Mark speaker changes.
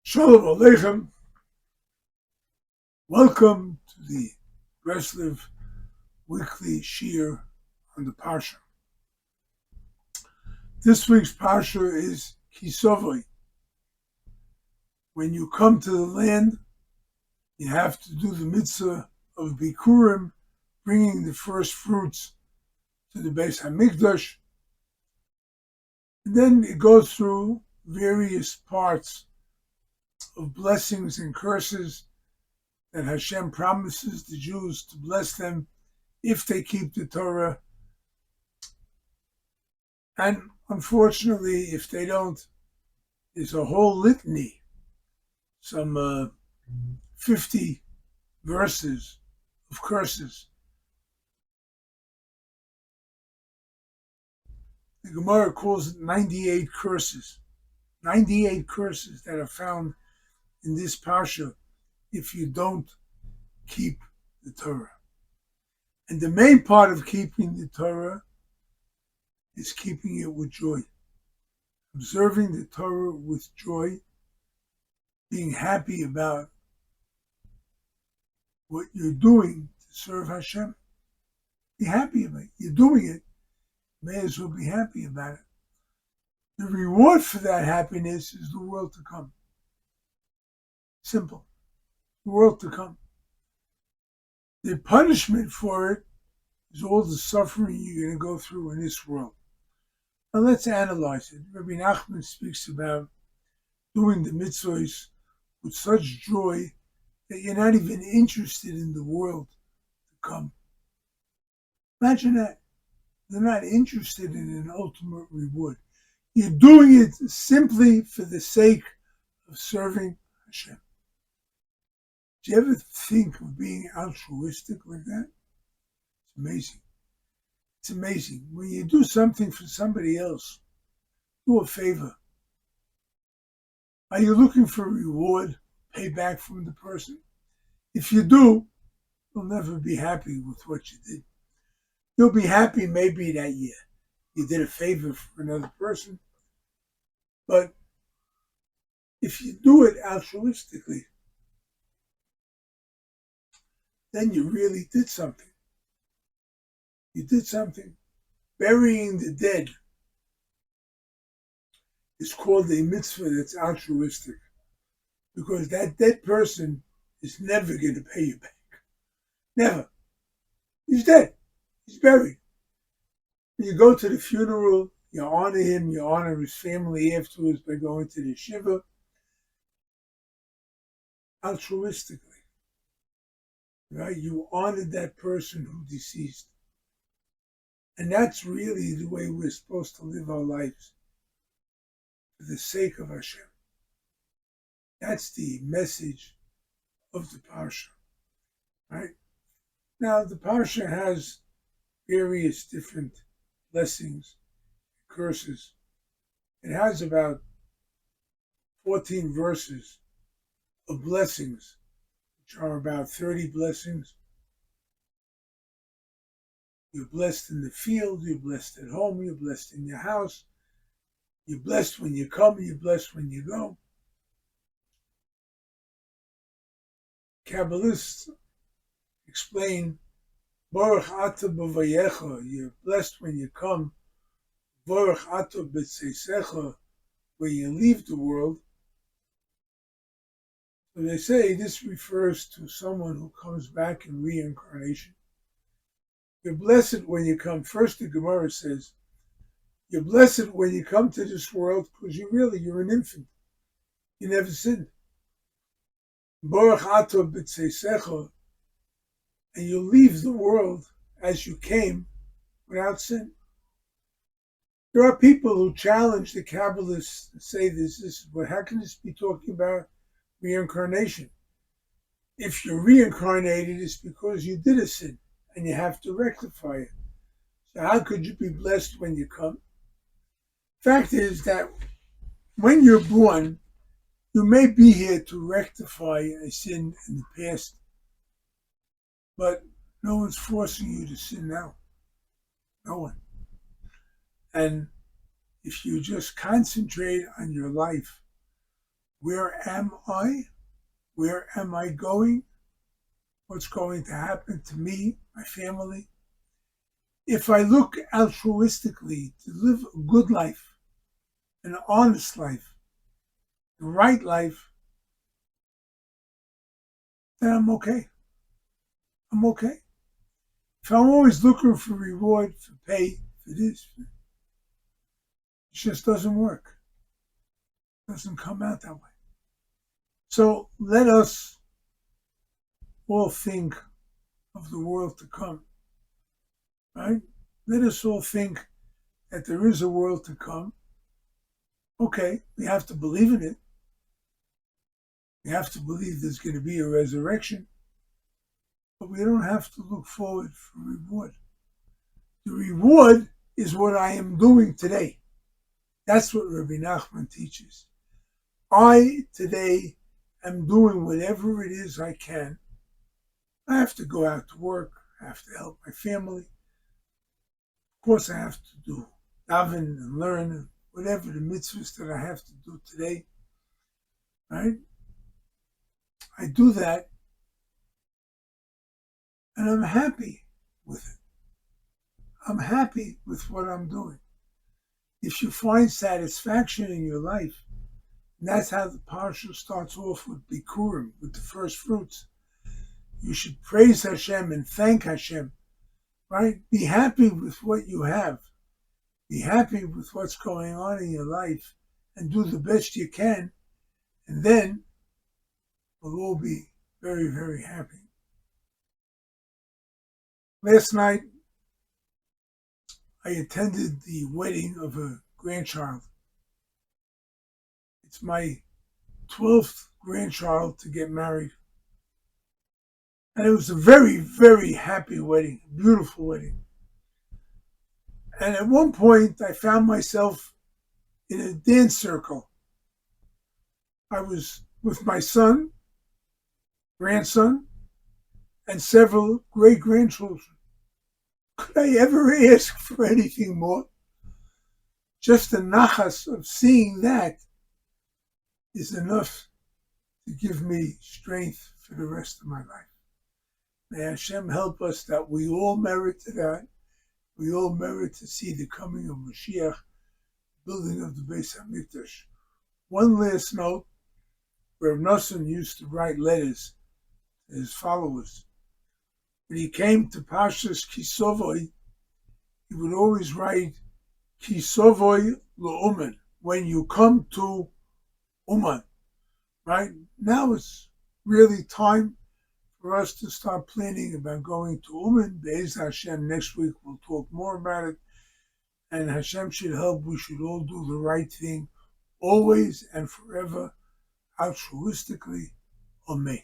Speaker 1: Shalom Aleichem. Welcome to the Breslev weekly shiur on the Parsha. This week's Parsha is Kisovoi. When you come to the land, you have to do the mitzvah of Bikurim, bringing the first fruits to the Beis Hamikdash. And then it goes through various parts of blessings and curses that Hashem promises the Jews to bless them if they keep the Torah. And unfortunately, if they don't, there's a whole litany, some 50 verses of curses. The Gemara calls it 98 curses. 98 curses that are found in this Parsha if you don't keep the Torah. And the main part of keeping the Torah is keeping it with joy. Observing the Torah with joy, being happy about what you're doing to serve Hashem. Be happy about it. You're doing it. May as well be happy about it. The reward for that happiness is the world to come. Simple. The world to come. The punishment for it is all the suffering you're going to go through in this world. Now let's analyze it. Rabbi Nachman speaks about doing the mitzvahs with such joy that you're not even interested in the world to come. Imagine that. You're not interested in an ultimate reward. You're doing it simply for the sake of serving Hashem. Do you ever think of being altruistic like that? It's amazing. It's amazing. When you do something for somebody else, do a favor. Are you looking for a reward, payback from the person? If you do, you'll never be happy with what you did. You'll be happy maybe that you did a favor for another person. But if you do it altruistically, then you really did something. You did something. Burying the dead is called a mitzvah that's altruistic, because that dead person is never going to pay you back. Never. He's dead. He's buried. You go to the funeral, you honor him, you honor his family afterwards by going to the shiva, altruistically. Right? You honored that person who deceased. And that's really the way we're supposed to live our lives, for the sake of Hashem. That's the message of the Parsha. Right? Now, the Parsha has various different blessings, curses. It has about 14 verses of blessings, which are about 30 blessings. You're blessed in the field, you're blessed at home, you're blessed in your house, you're blessed when you come, you're blessed when you go. Kabbalists explain, Baruch Ata b'vayecha, you're blessed when you come. Baruch Ata b'tzeisecha, when you leave the world. So they say this refers to someone who comes back in reincarnation. You're blessed when you come. First, the Gemara says, you're blessed when you come to this world because you're an infant. You never sinned. Baruch Ata b'tzeisecha, and you leave the world as you came without sin. There are people who challenge the Kabbalists and say but how can this be talking about reincarnation? If you're reincarnated, it's because you did a sin and you have to rectify it. So how could you be blessed when you come? Fact is that when you're born, you may be here to rectify a sin in the past, but no one's forcing you to sin now. No one. And if you just concentrate on your life, Where am I? Where am I going? What's going to happen to me, my family? If I look altruistically to live a good life, an honest life, the right life, then I'm okay. I'm okay. If I'm always looking for reward, for pay, for this, it just doesn't work. It doesn't come out that way. So let us all think of the world to come, right? Let us all think that there is a world to come. Okay, we have to believe in it. We have to believe there's going to be a resurrection, but we don't have to look forward for reward. The reward is what I am doing today. That's what Rabbi Nachman teaches. I today am doing whatever it is I can. I have to go out to work. I have to help my family. Of course, I have to do daven and learn and whatever the mitzvahs that I have to do today. Right? I do that, and I'm happy with it. I'm happy with what I'm doing. If you find satisfaction in your life, and that's how the parsha starts off with Bikurim, with the first fruits. You should praise Hashem and thank Hashem, right? Be happy with what you have. Be happy with what's going on in your life and do the best you can. And then we'll all be very, very happy. Last night, I attended the wedding of a grandchild. It's my 12th grandchild to get married. And it was a very, very happy wedding, a beautiful wedding. And at one point, I found myself in a dance circle. I was with my son, grandson, and several great-grandchildren. Could I ever ask for anything more? Just the nachas of seeing that is enough to give me strength for the rest of my life. May Hashem help us that we all merit to that. We all merit to see the coming of Mashiach, building of the Beis HaMikdash. One last note, Rav Nosson used to write letters to his followers. When he came to Pashas Kisovoi, he would always write Kisovoi L'Uman, when you come to Uman, right? Now it's really time for us to start planning about going to Uman. Be'ez Hashem, next week we'll talk more about it. And Hashem should help. We should all do the right thing, always and forever, altruistically. Amen.